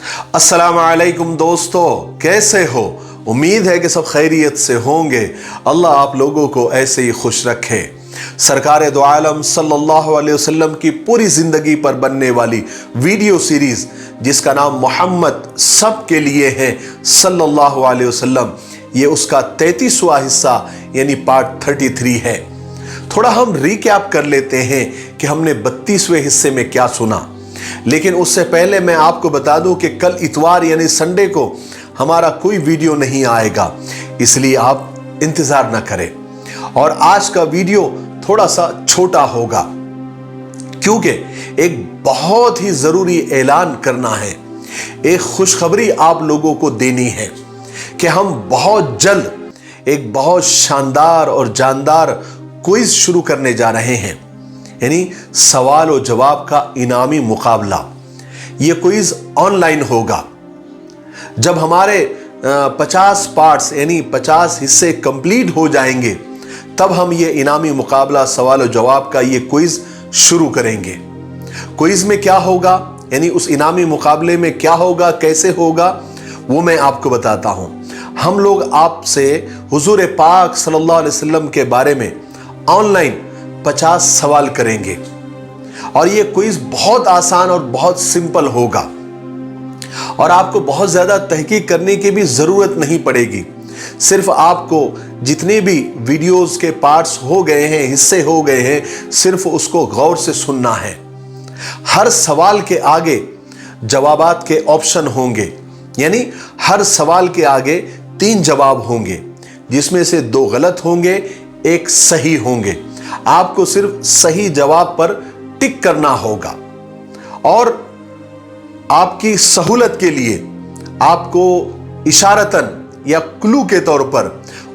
अस्सलाम वालेकुम दोस्तों, कैसे हो? उम्मीद है कि सब खैरियत से होंगे। अल्लाह आप लोगों को ऐसे ही खुश रखे। सरकार दो आलम सल्लल्लाहु अलैहि वसल्लम की पूरी जिंदगी पर बनने वाली वीडियो सीरीज जिसका नाम मोहम्मद सब के लिए है सल्लल्लाहु अलैहि वसल्लम, ये उसका 33वां हिस्सा यानी पार्ट 33 है। थोड़ा हम रिकैप कर लेते हैं कि हमने 32वें हिस्से में क्या सुना। लेकिन उससे पहले मैं आपको बता दूं कि कल इतवार यानी संडे को हमारा कोई वीडियो नहीं आएगा, इसलिए आप इंतजार न करें। और आज का वीडियो थोड़ा सा छोटा होगा क्योंकि एक बहुत ही जरूरी ऐलान करना है, एक खुशखबरी आप लोगों को देनी है कि हम बहुत जल्द एक बहुत शानदार और जानदार क्विज शुरू करने जा रहे हैं, यानी सवाल और जवाब का इनामी मुकाबला। यह क्विज ऑनलाइन होगा। जब हमारे 50 पार्ट्स यानी 50 हिस्से कंप्लीट हो जाएंगे तब हम ये इनामी मुकाबला सवाल और जवाब का ये क्विज शुरू करेंगे। क्विज में क्या होगा यानी उस इनामी मुकाबले में क्या होगा, कैसे होगा, वो मैं आपको बताता हूं। हम लोग आपसे हुजूर पाक सल्लल्लाहु अलैहि वसल्लम के बारे में ऑनलाइन 50 सवाल करेंगे और ये क्विज बहुत आसान और बहुत सिंपल होगा और आपको बहुत ज्यादा तहकीक करने की भी जरूरत नहीं पड़ेगी। सिर्फ आपको जितने भी वीडियोस के पार्ट्स हो गए हैं, हिस्से हो गए हैं, सिर्फ उसको गौर से सुनना है। हर सवाल के आगे जवाबात के ऑप्शन होंगे, यानी हर सवाल के आगे 3 जवाब होंगे जिसमें से 2 गलत होंगे, 1 सही होंगे। आपको सिर्फ सही जवाब पर टिक करना होगा और आपकी सहूलत के लिए आपको इशारतन या क्लू के तौर पर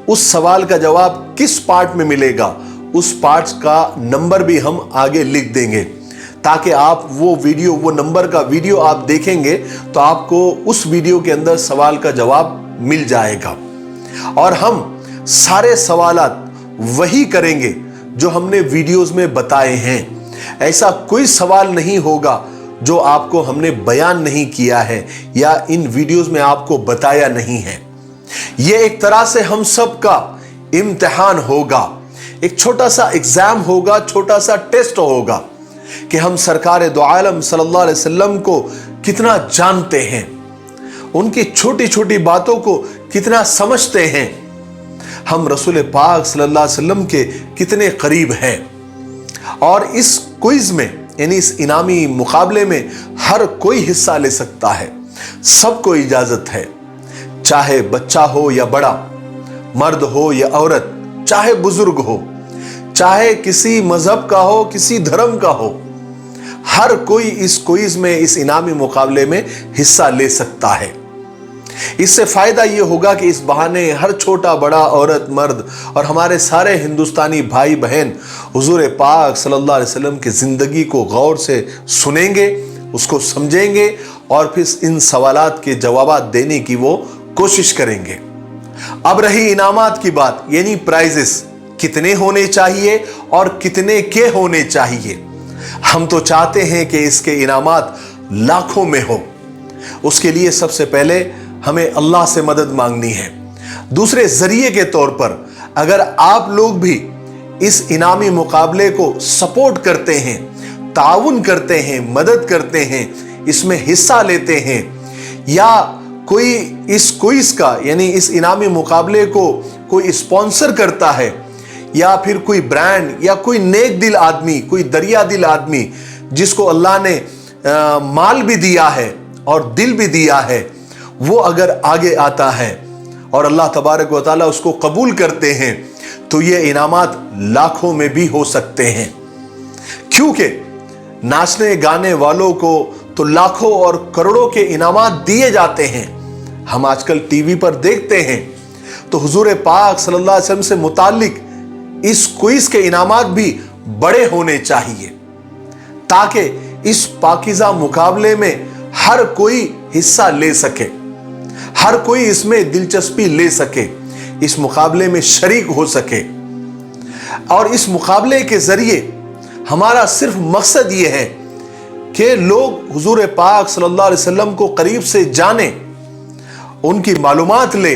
उस सवाल का जवाब किस पार्ट में मिलेगा उस पार्ट का नंबर भी हम आगे लिख देंगे ताकि आप वो नंबर का वीडियो आप देखेंगे तो आपको उस वीडियो के अंदर सवाल का जवाब मिल जाएगा। और हम सारे सवालात वही करेंगे जो हमने वीडियोस में बताए हैं। ऐसा कोई सवाल नहीं होगा जो आपको हमने बयान नहीं किया है या इन वीडियोस में आपको बताया नहीं है। यह एक तरह से हम सब का इम्तिहान होगा, एक छोटा सा एग्जाम होगा, छोटा सा टेस्ट होगा कि हम सरकार दो आलम सल्लल्लाहु अलैहि वसल्लम को कितना जानते हैं, उनकी छोटी छोटी बातों को कितना समझते हैं, हम रसूल पाक सल्लल्लाहु अलैहि वसल्लम के कितने करीब हैं। और इस क्विज में यानी इस इनामी मुकाबले में हर कोई हिस्सा ले सकता है, सबको इजाजत है, चाहे बच्चा हो या बड़ा, मर्द हो या औरत, चाहे बुजुर्ग हो, चाहे किसी मजहब का हो, किसी धर्म का हो, हर कोई इस क्विज में, इस इनामी मुकाबले में हिस्सा ले सकता है। इससे फायदा यह होगा कि इस बहाने हर छोटा बड़ा, औरत मर्द और हमारे सारे हिंदुस्तानी भाई बहन हुजूर पाक सल्लल्लाहु अलैहि वसल्लम की जिंदगी को गौर से सुनेंगे, उसको समझेंगे और फिर इन सवालात के जवाब देने की वो कोशिश करेंगे। अब रही इनामात की बात, यानी प्राइजेस कितने होने चाहिए और कितने के होने चाहिए। हम तो चाहते हैं कि इसके इनामात लाखों में हो। उसके लिए सबसे पहले हमें अल्लाह से मदद मांगनी है। दूसरे जरिए के तौर पर अगर आप लोग भी इस इनामी मुकाबले को सपोर्ट करते हैं, ताउन करते हैं, मदद करते हैं, इसमें हिस्सा लेते हैं या कोई इस क्विज का यानी इस इनामी मुकाबले को कोई स्पॉन्सर करता है या फिर कोई ब्रांड या कोई नेक दिल आदमी, कोई दरिया दिल आदमी जिसको अल्लाह ने माल भी दिया है और दिल भी दिया है, वो अगर आगे आता है और अल्लाह तबारक व तआला उसको कबूल करते हैं तो ये इनामात लाखों में भी हो सकते हैं। क्योंकि नाचने गाने वालों को तो लाखों और करोड़ों के इनामात दिए जाते हैं। हम आजकल टीवी पर देखते हैं तो हुजूर पाक सल्लल्लाहु अलैहि वसल्लम से मुताल्लिक इस क्विज के इनामात भी बड़े होने चाहिए ताकि इस पाकीज़ा मुकाबले में हर कोई हिस्सा ले सके, हर कोई इसमें दिलचस्पी ले सके, इस मुकाबले में शरीक हो सके। और इस मुकाबले के जरिए हमारा सिर्फ मकसद यह है کہ लोग हुजूर पाक सल्लल्लाहु अलैहि वसल्लम को करीब से जाने, उनकी मालूमात ले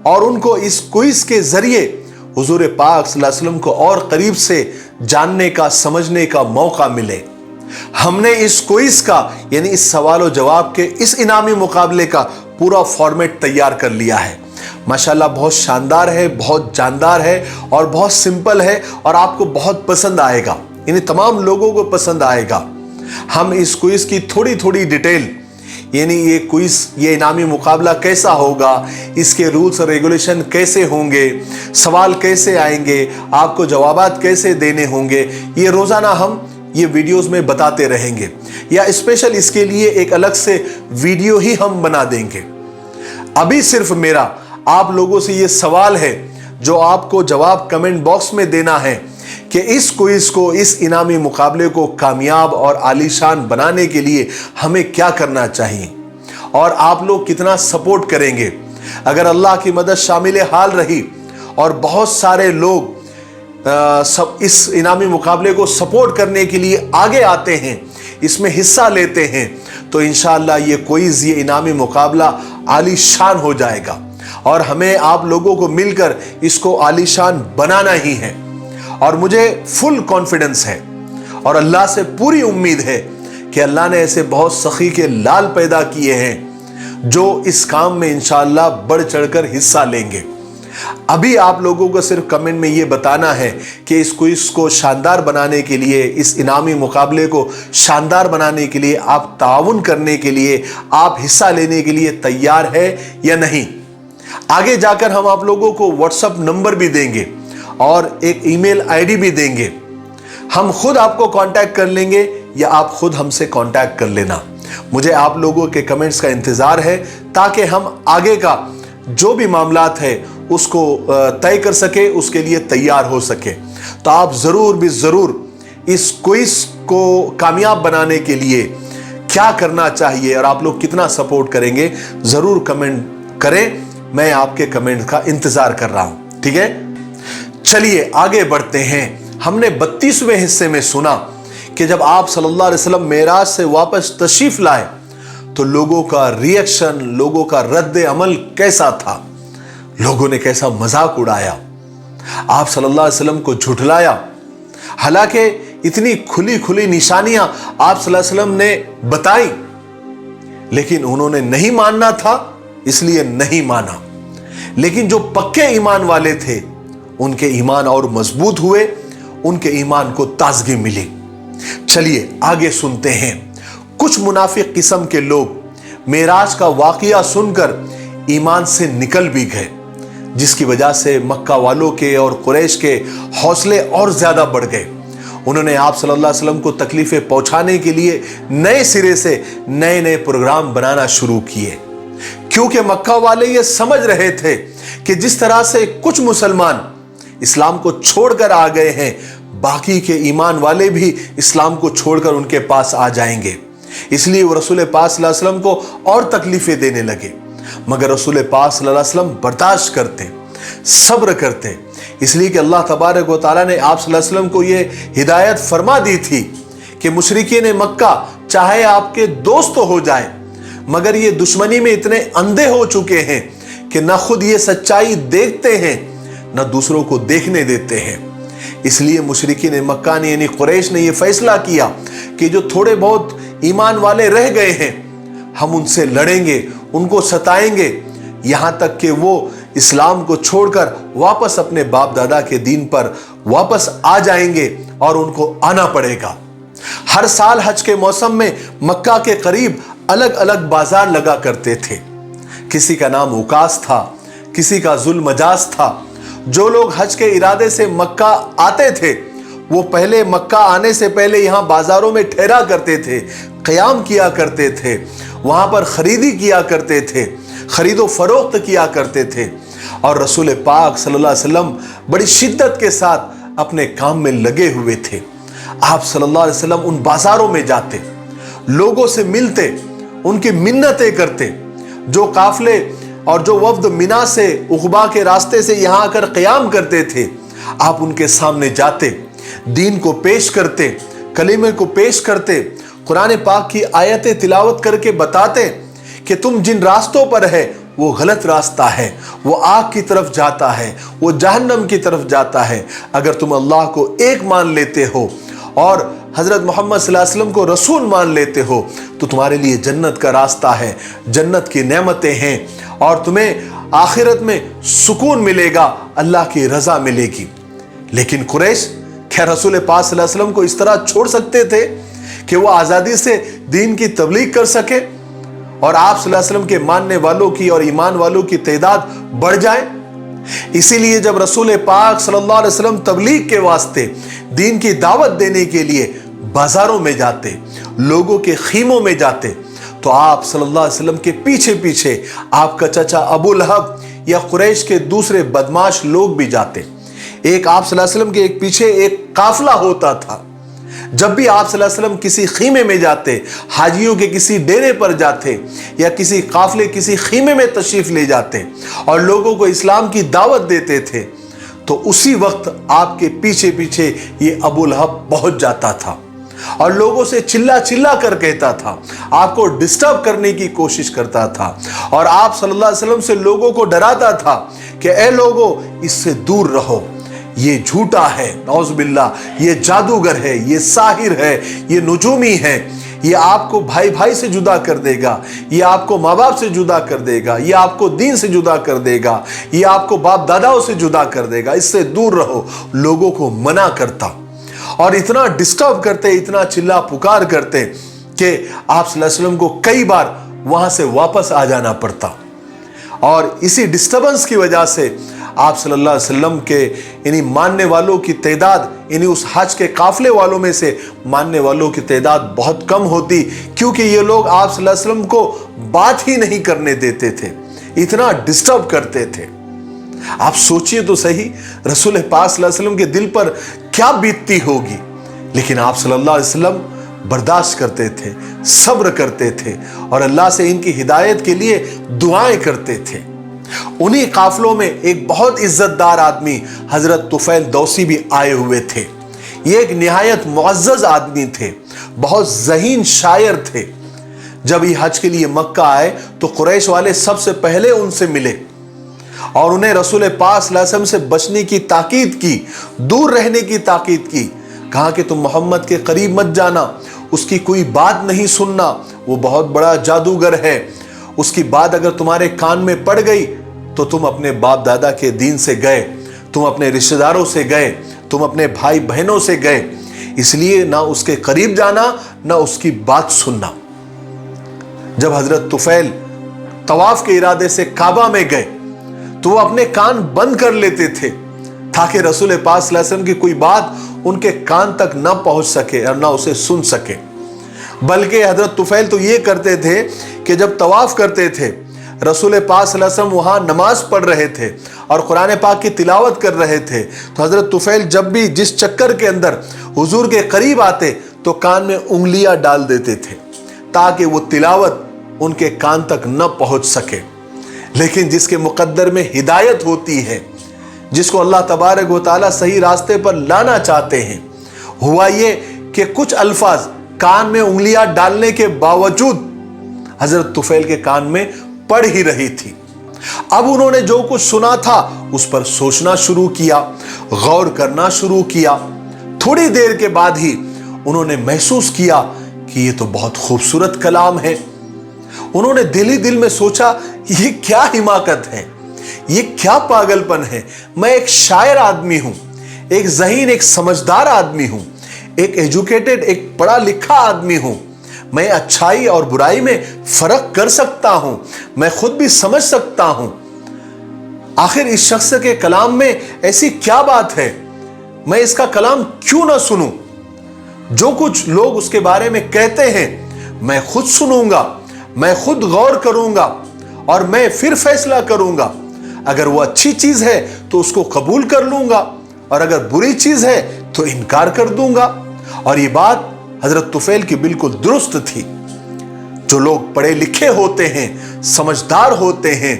और उनको इस क्विज के जरिए हुजूर पाक सल्लल्लाहु अलैहि वसल्लम को और करीब से जानने का, समझने का मौका मिले। हमने इस क्विज का यानी इस सवाल और जवाब के इस इनामी मुकाबले का पूरा फॉर्मेट तैयार कर लिया है। माशाल्लाह बहुत शानदार है, बहुत जानदार है और बहुत सिंपल है और आपको बहुत पसंद आएगा, यानी तमाम लोगों को पसंद आएगा। हम इस क्विज की थोड़ी थोड़ी डिटेल, यानी ये क्विज, ये इनामी मुकाबला कैसा होगा, इसके रूल्स और रेगुलेशन कैसे होंगे, सवाल कैसे आएंगे, आपको जवाबात कैसे देने होंगे, ये रोजाना हम ये वीडियोस में बताते रहेंगे या स्पेशल इसके लिए एक अलग से वीडियो ही हम बना देंगे। अभी सिर्फ मेरा आप लोगों से ये सवाल है जो आपको जवाब कमेंट बॉक्स में देना है कि इस क्विज को, इस इनामी मुकाबले को कामयाब और आलीशान बनाने के लिए हमें क्या करना चाहिए और आप लोग कितना सपोर्ट करेंगे। अगर अल्लाह की मदद शामिल हाल रही और बहुत सारे लोग सब इस इनामी मुकाबले को सपोर्ट करने के लिए आगे आते हैं, इसमें हिस्सा लेते हैं, तो इंशाअल्लाह ये क्विज, ये इनामी मुकाबला आलीशान हो जाएगा और हमें आप लोगों को मिलकर इसको आलीशान बनाना ही है। और मुझे फुल कॉन्फिडेंस है और अल्लाह से पूरी उम्मीद है कि अल्लाह ने ऐसे बहुत सखी के लाल पैदा किए हैं जो इस काम में इंशाअल्लाह बढ़ चढ़कर हिस्सा लेंगे। अभी आप लोगों को सिर्फ कमेंट में ये बताना है कि इस क्विज को शानदार बनाने के लिए, इस इनामी मुकाबले को शानदार बनाने के लिए, आप ताउन करने के लिए, आप हिस्सा लेने के लिए तैयार है या नहीं। आगे जाकर हम आप लोगों को व्हाट्सएप नंबर भी देंगे और एक ईमेल आईडी भी देंगे। हम खुद आपको कांटेक्ट कर लेंगे या आप खुद हमसे कांटेक्ट कर लेना। मुझे आप लोगों के कमेंट्स का इंतजार है ताकि हम आगे का जो भी मामलात है उसको तय कर सके, उसके लिए तैयार हो सके। तो आप जरूर भी जरूर इस क्विज को कामयाब बनाने के लिए क्या करना चाहिए और आप लोग कितना सपोर्ट करेंगे, जरूर कमेंट करें। मैं आपके कमेंट का इंतजार कर रहा हूं, ठीक है। चलिए आगे बढ़ते हैं। हमने 32वें हिस्से में सुना कि जब आप सल्लल्लाहु अलैहि वसल्लम मेराज से वापस तशरीफ लाए तो लोगों का रिएक्शन, लोगों का रद्द अमल कैसा था, लोगों ने कैसा मजाक उड़ाया, आप सल्लल्लाहु अलैहि वसल्लम को झुठलाया। हालांकि इतनी खुली खुली निशानियां आप सल्लल्लाहु अलैहि वसल्लम ने बताई, लेकिन उन्होंने नहीं मानना था इसलिए नहीं माना। लेकिन जो पक्के ईमान वाले थे उनके ईमान और मजबूत हुए, उनके ईमान को ताजगी मिली। चलिए आगे सुनते हैं। कुछ मुनाफिक किस्म के लोग मेराज का वाकया सुनकर ईमान से निकल भी गए, जिसकी वजह से मक्का वालों के और कुरैश के हौसले और ज्यादा बढ़ गए। उन्होंने आप सल्लल्लाहु अलैहि वसल्लम को तकलीफें पहुंचाने के लिए नए सिरे से नए नए प्रोग्राम बनाना शुरू किए, क्योंकि मक्का वाले ये समझ रहे थे कि जिस तरह से कुछ मुसलमान इस्लाम को छोड़कर आ गए हैं, बाकी के ईमान वाले भी इस्लाम को छोड़कर उनके पास आ जाएंगे। इसलिए वो रसूल पाक सल्लल्लाहु अलैहि वसल्लम को और तकलीफें देने लगे, मगर रसूल पाक सल्लल्लाहु अलैहि वसल्लम बर्दाश्त करते, सब्र करते। इसलिए कि अल्लाह तबारक व तआला ने आप सल्लल्लाहु अलैहि वसल्लम को ये हिदायत फरमा दी थी कि मुशरिकीन मक्का चाहे आपके दोस्त हो जाए, मगर ये दुश्मनी में इतने अंधे हो चुके हैं कि न खुद ये सच्चाई देखते हैं न दूसरों को देखने देते हैं। इसलिए मुशरिकीन मक्का ने यानी कुरैश ने यह फैसला किया कि जो थोड़े बहुत ईमान वाले रह गए हैं हम उनसे लड़ेंगे, उनको सताएंगे, यहां तक कि वो इस्लाम को छोड़कर वापस अपने बाप दादा के दीन पर वापस आ जाएंगे और उनको आना पड़ेगा। हर साल हज के मौसम में मक्का के करीब अलग अलग बाजार लगा करते थे। किसी का नाम उकास था, किसी का जुल मजाज था। जो लोग हज के इरादे से मक्का आते थे वो पहले मक्का आने से पहले यहाँ बाजारों में ठहरा करते थे, क़याम किया करते थे, वहां पर खरीदी किया करते थे, खरीदो फरोख्त किया करते थे। और रसूल पाक सल्लल्लाहु अलैहि वसल्लम बड़ी शिद्दत के साथ अपने काम में लगे हुए थे। आप सल्लल्लाहु अलैहि वसल्लम उन बाजारों में जाते, लोगों से मिलते, उनकी मिन्नतें करते। जो काफले और जो वफ्द मिना से उक़बा के रास्ते से यहाँ आकर क़याम करते थे, आप उनके सामने जाते, दीन को पेश करते, कलीमे को पेश करते, قرآن پاک کی آیتیں تلاوت کر کے بتاتے کہ تم جن راستوں پر ہے وہ غلط راستہ ہے، وہ آگ کی طرف جاتا ہے، وہ جہنم کی طرف جاتا ہے۔ اگر تم اللہ کو ایک مان لیتے ہو اور حضرت محمد صلی اللہ علیہ وسلم کو رسول مان لیتے ہو تو تمہارے لیے جنت کا راستہ ہے، جنت کی نعمتیں ہیں، اور تمہیں آخرت میں سکون ملے گا، اللہ کی رضا ملے گی۔ لیکن قریش کیا رسول پاک صلی اللہ علیہ وسلم کو اس طرح چھوڑ سکتے تھے کہ وہ آزادی سے دین کی تبلیغ کر سکے اور آپ صلی اللہ علیہ وسلم کے ماننے والوں کی اور ایمان والوں کی تعداد بڑھ جائے؟ اسی لیے جب رسول پاک صلی اللہ علیہ وسلم تبلیغ کے واسطے دین کی دعوت دینے کے لیے بازاروں میں جاتے، لوگوں کے خیموں میں جاتے، تو آپ صلی اللہ علیہ وسلم کے پیچھے پیچھے آپ کا چچا ابو لہب یا قریش کے دوسرے بدماش لوگ بھی جاتے۔ ایک آپ صلی اللہ علیہ وسلم کے ایک پیچھے ایک قافلہ ہوتا تھا۔ جب بھی آپ صلی اللہ علیہ وسلم کسی خیمے میں جاتے، حاجیوں کے کسی ڈیرے پر جاتے یا کسی قافلے کسی خیمے میں تشریف لے جاتے اور لوگوں کو اسلام کی دعوت دیتے تھے، تو اسی وقت آپ کے پیچھے پیچھے یہ ابو لہب پہنچ جاتا تھا اور لوگوں سے چلا چلا کر کہتا تھا، آپ کو ڈسٹرب کرنے کی کوشش کرتا تھا، اور آپ صلی اللہ علیہ وسلم سے لوگوں کو ڈراتا تھا کہ اے لوگوں اس سے دور رہو، یہ جھوٹا ہے، نعوذ باللہ، یہ جادوگر ہے، یہ ساحر ہے، یہ نجومی ہے، یہ آپ کو بھائی بھائی سے جدا کر دے گا، یہ آپ کو ماں باپ سے جدا کر دے گا، یہ آپ کو دین سے جدا کر دے گا، یہ آپ کو باپ داداؤں سے جدا کر دے گا، اس سے دور رہو۔ لوگوں کو منع کرتا اور اتنا ڈسٹرب کرتے، اتنا چلا پکار کرتے کہ آپ صلی اللہ علیہ وسلم کو کئی بار وہاں سے واپس آ جانا پڑتا، اور اسی ڈسٹربنس کی وجہ سے آپ صلی اللہ علیہ وسلم کے یعنی ماننے والوں کی تعداد، یعنی اس حج کے قافلے والوں میں سے ماننے والوں کی تعداد بہت کم ہوتی، کیونکہ یہ لوگ آپ صلی اللہ علیہ وسلم کو بات ہی نہیں کرنے دیتے تھے، اتنا ڈسٹرب کرتے تھے۔ آپ سوچئے تو صحیح رسول پاک صلی اللہ علیہ وسلم کے دل پر کیا بیتتی ہوگی، لیکن آپ صلی اللہ علیہ وسلم برداشت کرتے تھے، صبر کرتے تھے، اور اللہ سے ان کی ہدایت کے لیے دعائیں کرتے تھے۔ انہی قافلوں میں ایک بہت عزت دار آدمی حضرت طفیل دوسی بھی آئے ہوئے تھے۔ یہ ایک نہایت معزز آدمی تھے، بہت ذہین شاعر تھے۔ جب یہ حج کے لیے مکہ آئے تو قریش والے سب سے پہلے ان سے ملے اور انہیں رسول پاک صلی اللہ علیہ وسلم سے بچنے کی تاکید کی، دور رہنے کی تاکید کی۔ کہا کہ تم محمد کے قریب مت جانا، اس کی کوئی بات نہیں سننا، وہ بہت بڑا جادوگر ہے، اس کی بات اگر تمہارے کان میں پڑ گئی تو تم اپنے باپ دادا کے دین سے گئے، تم اپنے رشتہ داروں سے گئے، تم اپنے بھائی بہنوں سے گئے، اس لیے نہ اس کے قریب جانا نہ اس کی بات سننا۔ جب حضرت طفیل طواف کے ارادے سے کعبہ میں گئے تو وہ اپنے کان بند کر لیتے تھے تاکہ رسول پاک صلی اللہ علیہ وسلم کی کوئی بات ان کے کان تک نہ پہنچ سکے اور نہ اسے سن سکے۔ بلکہ حضرت طفیل تو یہ کرتے تھے کہ جب طواف کرتے تھے، رسول پاک صلی اللہ علیہ وسلم وہاں نماز پڑھ رہے تھے اور قرآن پاک کی تلاوت کر رہے تھے، تو حضرت طفیل جب بھی جس چکر کے اندر حضور کے قریب آتے تو کان میں انگلیاں ڈال دیتے تھے تاکہ وہ تلاوت ان کے کان تک نہ پہنچ سکے۔ لیکن جس کے مقدر میں ہدایت ہوتی ہے، جس کو اللہ تبارک و تعالیٰ صحیح راستے پر لانا چاہتے ہیں، ہوا یہ کہ کچھ الفاظ کان میں انگلیاں ڈالنے کے باوجود حضرت طفیل کے کان میں پڑ ہی رہی تھی۔ اب انہوں نے جو کچھ سنا تھا اس پر سوچنا شروع کیا، غور کرنا شروع کیا۔ تھوڑی دیر کے بعد ہی انہوں نے محسوس کیا کہ یہ تو بہت خوبصورت کلام ہے۔ انہوں نے دل ہی دل میں سوچا، یہ کیا حماقت ہے، یہ کیا پاگل پن ہے۔ میں ایک شاعر آدمی ہوں، ایک ذہین، ایک سمجھدار آدمی ہوں، ایک ایجوکیٹڈ، ایک پڑھا لکھا آدمی ہوں، میں اچھائی اور برائی میں فرق کر سکتا ہوں، میں خود بھی سمجھ سکتا ہوں۔ آخر اس شخص کے کلام میں ایسی کیا بات ہے، میں اس کا کلام کیوں نہ سنوں؟ جو کچھ لوگ اس کے بارے میں کہتے ہیں میں خود سنوں گا، میں خود غور کروں گا اور میں پھر فیصلہ کروں گا۔ اگر وہ اچھی چیز ہے تو اس کو قبول کر لوں گا، اور اگر بری چیز ہے تو انکار کر دوں گا۔ اور یہ بات حضرت طفیل کی بالکل درست تھی۔ جو لوگ پڑھے لکھے ہوتے ہیں، سمجھدار ہوتے ہیں،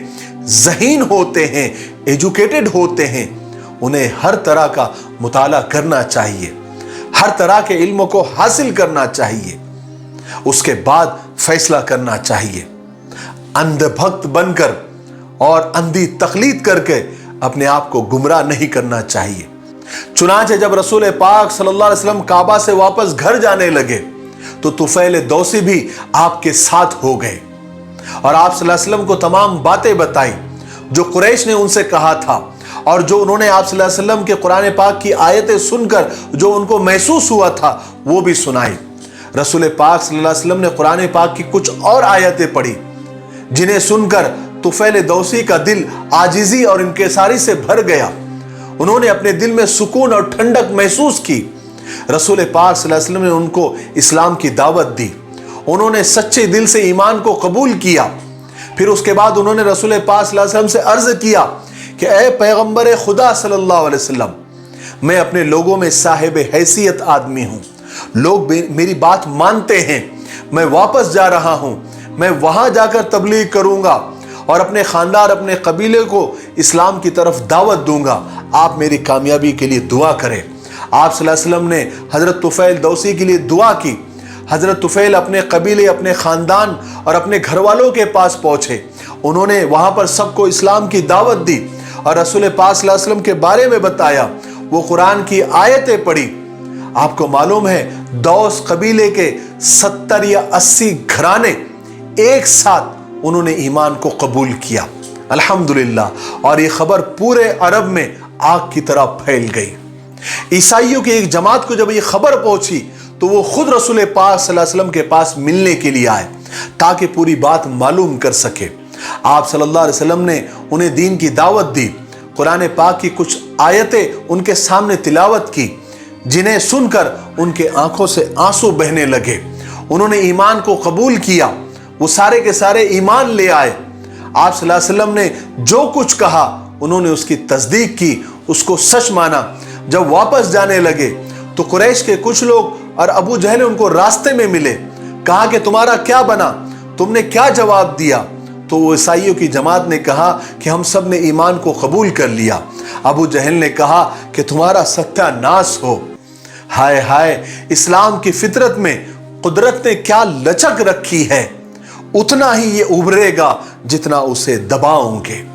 ذہین ہوتے ہیں، ایجوکیٹڈ ہوتے ہیں، انہیں ہر طرح کا مطالعہ کرنا چاہیے، ہر طرح کے علم کو حاصل کرنا چاہیے۔ उसके बाद फैसला करना चाहिए। अंधभक्त बनकर और अंधी तकलीद करके अपने आप को गुमराह नहीं करना चाहिए। चुनांचे जब रसूल पाक सल्लल्लाहु अलैहि वसल्लम काबा से वापस घर जाने लगे तो तुफैल दौसी भी आपके साथ हो गए और आप सल्लल्लाहु अलैहि वसल्लम को तमाम बातें बताई जो कुरैश ने उनसे कहा था और जो उन्होंने आप सल्लल्लाहु अलैहि वसल्लम के कुरान पाक की आयतें सुनकर जो उनको महसूस हुआ था वो भी सुनाई। रसूल पाक सल्लल्लाहु अलैहि वसल्लम ने कुरान पाक की कुछ और आयतें पढ़ी जिन्हें सुनकर तुफैल दौसी का दिल आजिजी और इंकिसारी से भर गया। उन्होंने अपने दिल में सुकून और ठंडक महसूस की। रसूल पाक सल्लल्लाहु अलैहि वसल्लम ने उनको इस्लाम की दावत दी। उन्होंने सच्चे दिल से ईमान को कबूल किया। फिर उसके बाद उन्होंने रसूल पाक सल्लल्लाहु अलैहि वसल्लम से अर्ज किया कि ए पैगंबर खुदा सल्लल्लाहु अलैहि वसल्लम, मैं अपने लोगों में साहिब हैसियत आदमी हूँ, लोग मेरी बात मानते हैं, मैं वापस जा रहा हूँ, मैं वहाँ जाकर तबलीग करूँगा और अपने खानदान अपने कबीले को इस्लाम की तरफ दावत दूंगा, आप मेरी कामयाबी के लिए दुआ करें। आप सल्लल्लाहु अलैहि वसल्लम ने हज़रत तुफैल दौसी के लिए दुआ की। हज़रत तुफैल अपने कबीले अपने ख़ानदान और अपने घर वालों के पास पहुँचे। उन्होंने वहाँ पर सबको इस्लाम की दावत दी और रसूल पाक सल्लल्लाहु अलैहि वसल्लम के बारे में बताया। वो कुरान की आयतें पढ़ी। आपको मालूम है दौस कबीले के 70 या 80 घराने एक साथ उन्होंने ईमान को कबूल किया, अल्हम्दुलिल्लाह। और ये खबर पूरे अरब में आग की तरह फैल गई। ईसाइयों की एक जमात को जब ये खबर पहुंची तो वो खुद रसूल पाक सल्लल्लाहु अलैहि वसल्लम के पास मिलने के लिए आए ताकि पूरी बात मालूम कर सके। आप सल्लल्लाहु अलैहि वसल्लम ने उन्हें दीन की दावत दी। कुरान पाक की कुछ आयतें उनके सामने तिलावत की जिन्हें सुनकर उनके आंखों से आंसू बहने लगे। उन्होंने ईमान को कबूल किया। वो सारे के सारे ईमान ले आए। आप सल्लल्लाहु अलैहि वसल्लम ने जो कुछ कहा उन्होंने उसकी तस्दीक की, उसको सच माना। जब वापस जाने लगे तो कुरैश के कुछ लोग और अबू जहल उनको रास्ते में मिले। कहा कि तुम्हारा क्या बना, तुमने क्या जवाब दिया? तो वो ईसाइयों की जमात ने कहा कि हम सब ने ईमान को कबूल कर लिया। अबू जहल ने कहा कि तुम्हारा सत्यानाश हो। हाय हाय, इस्लाम की फितरत में कुदरत ने क्या लचक रखी है, उतना ही ये उभरेगा जितना उसे दबाओगे।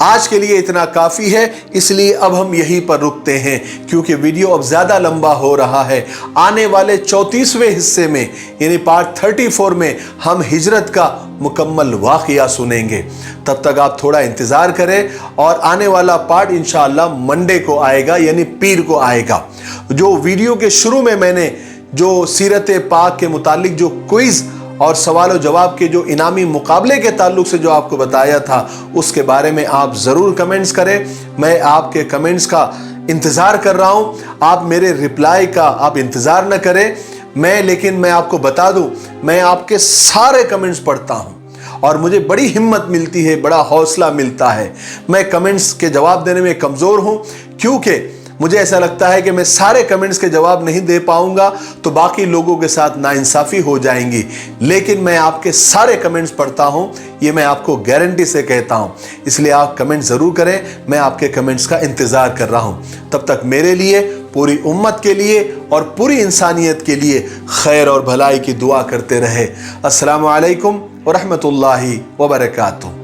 आज के लिए इतना काफी है, इसलिए अब हम यहीं पर रुकते हैं क्योंकि वीडियो अब ज्यादा लंबा हो रहा है। आने वाले 34वें हिस्से में यानी पार्ट 34 में हम हिजरत का मुकम्मल वाक़या सुनेंगे। तब तक आप थोड़ा इंतजार करें और आने वाला पार्ट इंशाअल्लाह मंडे को आएगा यानी पीर को आएगा। जो वीडियो के शुरू में मैंने जो सीरत पाक के मुतालिक जो क्विज और सवाल जवाब के जो इनामी मुकाबले के ताल्लुक से जो आपको बताया था उसके बारे में आप ज़रूर कमेंट्स करें। मैं आपके कमेंट्स का इंतज़ार कर रहा हूं। आप मेरे रिप्लाई का आप इंतज़ार न करें। लेकिन मैं आपको बता दूं, मैं आपके सारे कमेंट्स पढ़ता हूं और मुझे बड़ी हिम्मत मिलती है, बड़ा हौसला मिलता है। मैं कमेंट्स के जवाब देने में कमज़ोर हूं क्योंकि मुझे ऐसा लगता है कि मैं सारे कमेंट्स के जवाब नहीं दे पाऊंगा तो बाकी लोगों के साथ नाइंसाफ़ी हो जाएंगी। लेकिन मैं आपके सारे कमेंट्स पढ़ता हूं, ये मैं आपको गारंटी से कहता हूं। इसलिए आप कमेंट ज़रूर करें, मैं आपके कमेंट्स का इंतज़ार कर रहा हूं। तब तक मेरे लिए, पूरी उम्मत के लिए और पूरी इंसानियत के लिए खैर और भलाई की दुआ करते रहे। अस्सलामु अलैकुम व रहमतुल्लाहि व बरकातुहू।